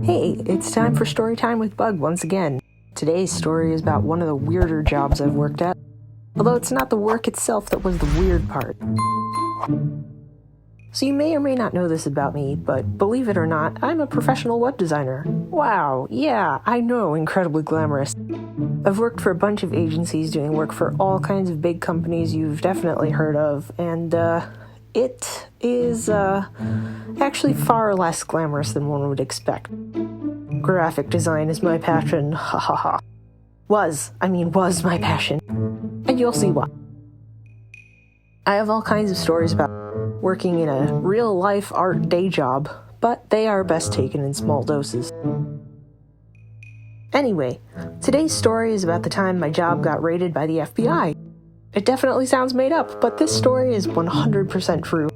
Hey, it's time for Storytime with Bug once again. Today's story is about one of the weirder jobs I've worked at, although it's not the work itself that was the weird part. So you may or may not know this about me, but believe it or not, I'm a professional web designer. Wow, yeah, I know, incredibly glamorous. I've worked for a bunch of agencies doing work for all kinds of big companies you've definitely heard of, and it is actually far less glamorous than one would expect. Graphic design is my passion, ha ha ha. Was my passion. And you'll see why. I have all kinds of stories about working in a real-life art day job, but they are best taken in small doses. Anyway, today's story is about the time my job got raided by the FBI. It definitely sounds made up, but this story is 100% true,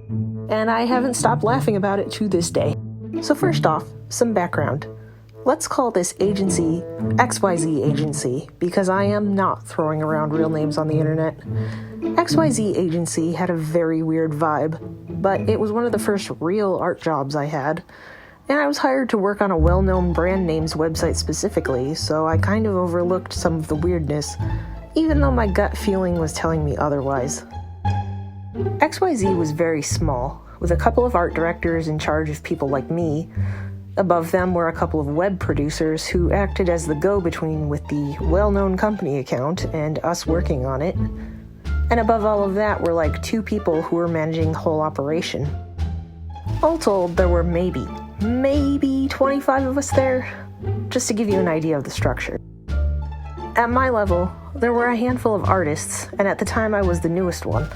and I haven't stopped laughing about it to this day. So first off, some background. Let's call this agency XYZ Agency, because I am not throwing around real names on the internet. XYZ Agency had a very weird vibe, but it was one of the first real art jobs I had, and I was hired to work on a well-known brand name's website specifically, so I kind of overlooked some of the weirdness, even though my gut feeling was telling me otherwise. XYZ was very small, with a couple of art directors in charge of people like me. Above them were a couple of web producers who acted as the go-between with the well-known company account and us working on it. And above all of that were like 2 people who were managing the whole operation. All told, there were maybe 25 of us there, just to give you an idea of the structure. At my level, there were a handful of artists, and at the time I was the newest one.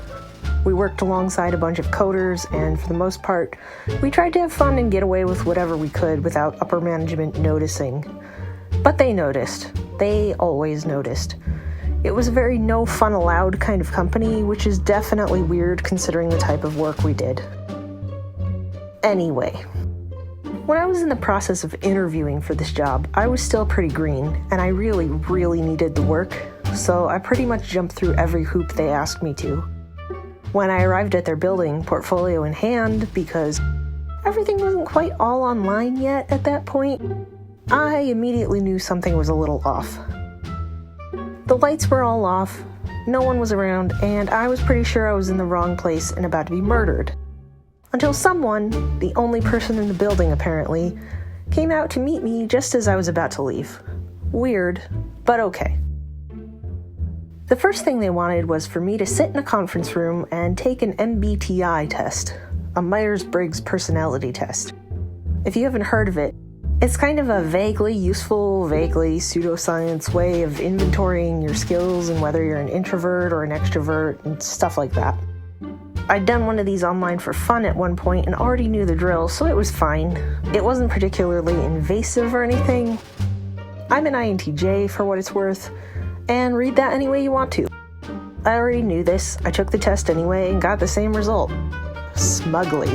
We worked alongside a bunch of coders, and for the most part, we tried to have fun and get away with whatever we could without upper management noticing. But they noticed. They always noticed. It was a very no fun allowed kind of company, which is definitely weird considering the type of work we did. Anyway, when I was in the process of interviewing for this job, I was still pretty green, and I really needed the work, so I pretty much jumped through every hoop they asked me to. When I arrived at their building, portfolio in hand, because everything wasn't quite all online yet at that point, I immediately knew something was a little off. The lights were all off, no one was around, and I was pretty sure I was in the wrong place and about to be murdered. Until someone, the only person in the building apparently, came out to meet me just as I was about to leave. Weird, but okay. The first thing they wanted was for me to sit in a conference room and take an MBTI test, a Myers-Briggs personality test. If you haven't heard of it, it's kind of a vaguely useful, vaguely pseudoscience way of inventorying your skills and whether you're an introvert or an extrovert and stuff like that. I'd done one of these online for fun at one point and already knew the drill, so it was fine. It wasn't particularly invasive or anything. I'm an INTJ for what it's worth, and read that any way you want to. I already knew this, I took the test anyway and got the same result. Smugly.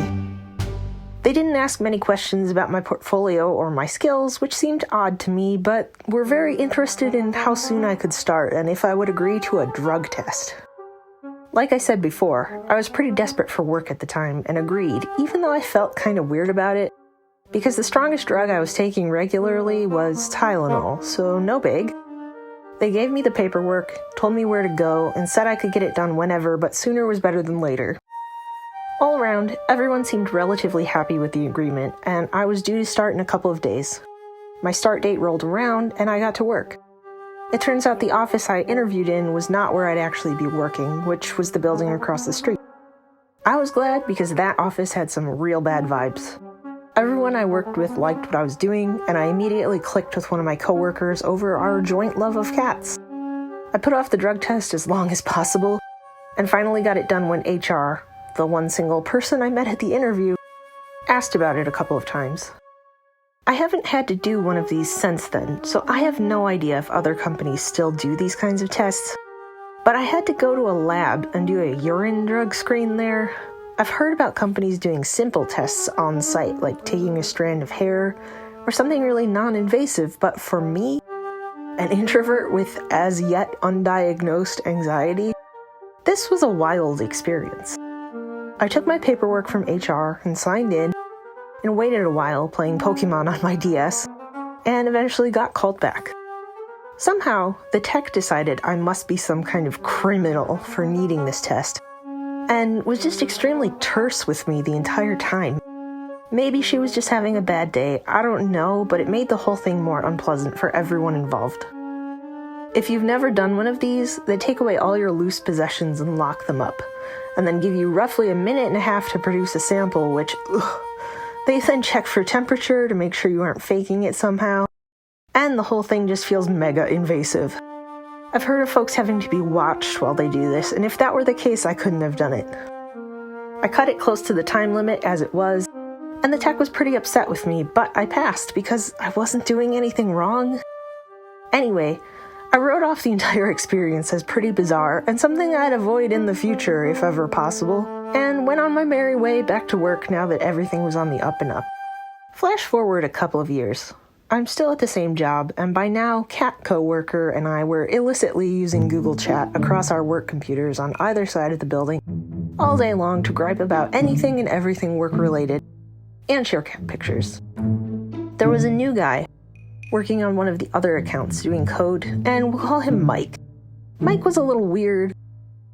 They didn't ask many questions about my portfolio or my skills, which seemed odd to me, but were very interested in how soon I could start and if I would agree to a drug test. Like I said before, I was pretty desperate for work at the time and agreed, even though I felt kind of weird about it, because the strongest drug I was taking regularly was Tylenol, so no big. They gave me the paperwork, told me where to go, and said I could get it done whenever, but sooner was better than later. All around, everyone seemed relatively happy with the agreement, and I was due to start in a couple of days. My start date rolled around, and I got to work. It turns out the office I interviewed in was not where I'd actually be working, which was the building across the street. I was glad because that office had some real bad vibes. Everyone I worked with liked what I was doing, and I immediately clicked with one of my coworkers over our joint love of cats. I put off the drug test as long as possible, and finally got it done when HR, the one single person I met at the interview, asked about it a couple of times. I haven't had to do one of these since then, so I have no idea if other companies still do these kinds of tests, but I had to go to a lab and do a urine drug screen there. I've heard about companies doing simple tests on site, like taking a strand of hair, or something really non-invasive, but for me, an introvert with as yet undiagnosed anxiety, this was a wild experience. I took my paperwork from HR and signed in, and waited a while playing Pokemon on my DS, and eventually got called back. Somehow, the tech decided I must be some kind of criminal for needing this test, and was just extremely terse with me the entire time. Maybe she was just having a bad day, I don't know, but it made the whole thing more unpleasant for everyone involved. If you've never done one of these, they take away all your loose possessions and lock them up, and then give you roughly 1.5 minutes to produce a sample, which, they then check for temperature to make sure you aren't faking it somehow, and the whole thing just feels mega invasive. I've heard of folks having to be watched while they do this, and if that were the case, I couldn't have done it. I cut it close to the time limit as it was, and the tech was pretty upset with me, but I passed because I wasn't doing anything wrong. Anyway, I wrote off the entire experience as pretty bizarre and something I'd avoid in the future if ever possible, and went on my merry way back to work now that everything was on the up and up. Flash forward a couple of years. I'm still at the same job, and by now, Cat coworker and I were illicitly using Google Chat across our work computers on either side of the building all day long to gripe about anything and everything work-related, and share cat pictures. There was a new guy working on one of the other accounts doing code, and we'll call him Mike. Mike was a little weird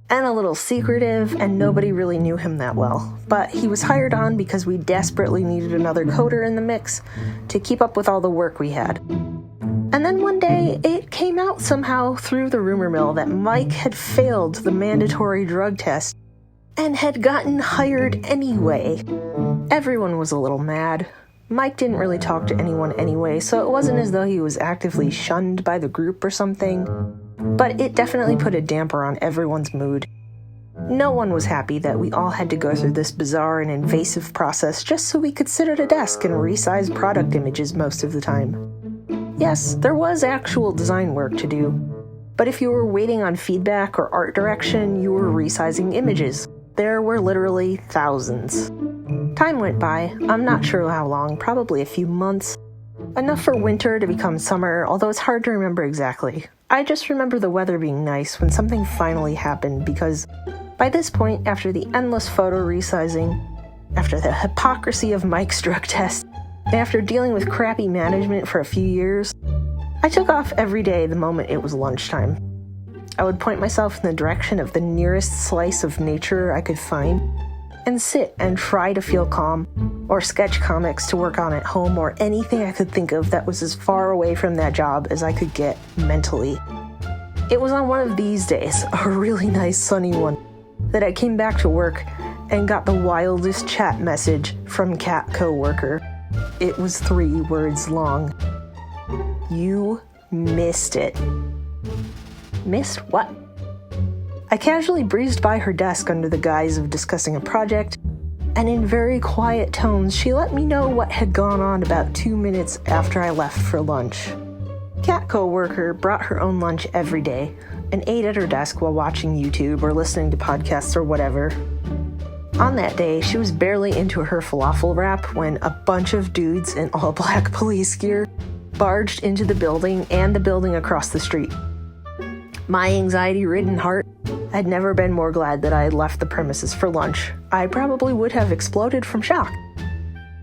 and a little secretive, and nobody really knew him that well, but he was hired on because we desperately needed another coder in the mix to keep up with all the work we had. And then one day, it came out somehow through the rumor mill that Mike had failed the mandatory drug test and had gotten hired anyway. Everyone was a little mad. Mike didn't really talk to anyone anyway, so it wasn't as though he was actively shunned by the group or something, but it definitely put a damper on everyone's mood. No one was happy that we all had to go through this bizarre and invasive process just so we could sit at a desk and resize product images most of the time. Yes, there was actual design work to do, but if you were waiting on feedback or art direction, you were resizing images. There were literally thousands. Time went by, I'm not sure how long, probably a few months. Enough for winter to become summer, although it's hard to remember exactly. I just remember the weather being nice when something finally happened, because by this point, after the endless photo resizing, after the hypocrisy of Mike's drug test, and after dealing with crappy management for a few years, I took off every day the moment it was lunchtime. I would point myself in the direction of the nearest slice of nature I could find, and sit and try to feel calm, or sketch comics to work on at home, or anything I could think of that was as far away from that job as I could get mentally. It was on one of these days, a really nice sunny one, that I came back to work and got the wildest chat message from Cat coworker. It was 3 words long. You missed it. Missed what? I casually breezed by her desk under the guise of discussing a project, and in very quiet tones, she let me know what had gone on about 2 minutes after I left for lunch. Cat coworker brought her own lunch every day, and ate at her desk while watching YouTube or listening to podcasts or whatever. On that day, she was barely into her falafel wrap when a bunch of dudes in all black police gear barged into the building and the building across the street. My anxiety-ridden heart had never been more glad that I had left the premises for lunch. I probably would have exploded from shock.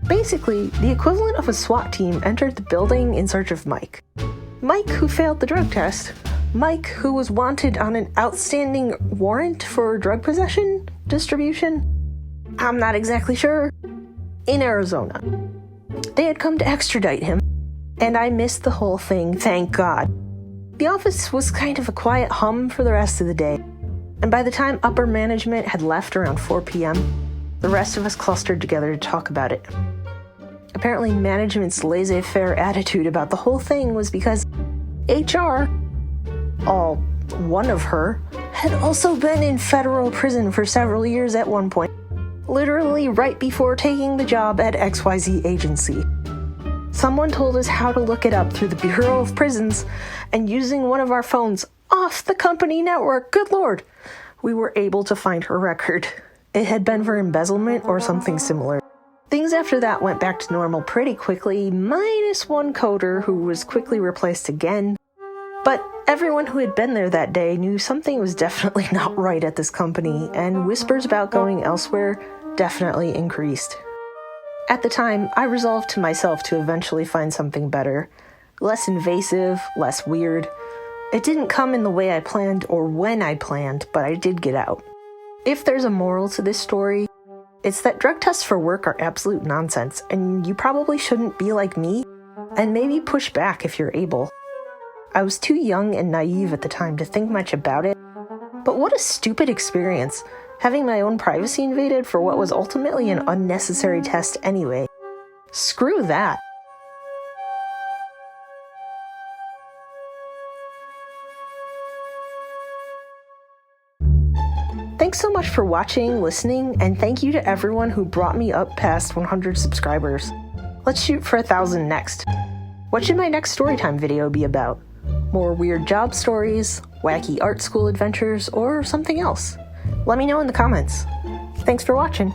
Basically, the equivalent of a SWAT team entered the building in search of Mike. Mike, who failed the drug test. Mike, who was wanted on an outstanding warrant for drug possession, distribution. I'm not exactly sure. In Arizona. They had come to extradite him, and I missed the whole thing, thank God. The office was kind of a quiet hum for the rest of the day, and by the time upper management had left around 4 p.m., the rest of us clustered together to talk about it. Apparently, management's laissez-faire attitude about the whole thing was because HR, one of her, had also been in federal prison for several years at one point, literally right before taking the job at XYZ agency. Someone told us how to look it up through the Bureau of Prisons, and using one of our phones off the company network, good lord, we were able to find her record. It had been for embezzlement or something similar. Things after that went back to normal pretty quickly, minus one coder who was quickly replaced again. But everyone who had been there that day knew something was definitely not right at this company, and whispers about going elsewhere definitely increased. At the time, I resolved to myself to eventually find something better. Less invasive, less weird. It didn't come in the way I planned or when I planned, but I did get out. If there's a moral to this story, it's that drug tests for work are absolute nonsense, and you probably shouldn't be like me, and maybe push back if you're able. I was too young and naive at the time to think much about it, but what a stupid experience, having my own privacy invaded for what was ultimately an unnecessary test anyway. Screw that. Thanks so much for watching, listening, and thank you to everyone who brought me up past 100 subscribers. Let's shoot for 1,000 next. What should my next Storytime video be about? More weird job stories, wacky art school adventures, or something else? Let me know in the comments. Thanks for watching.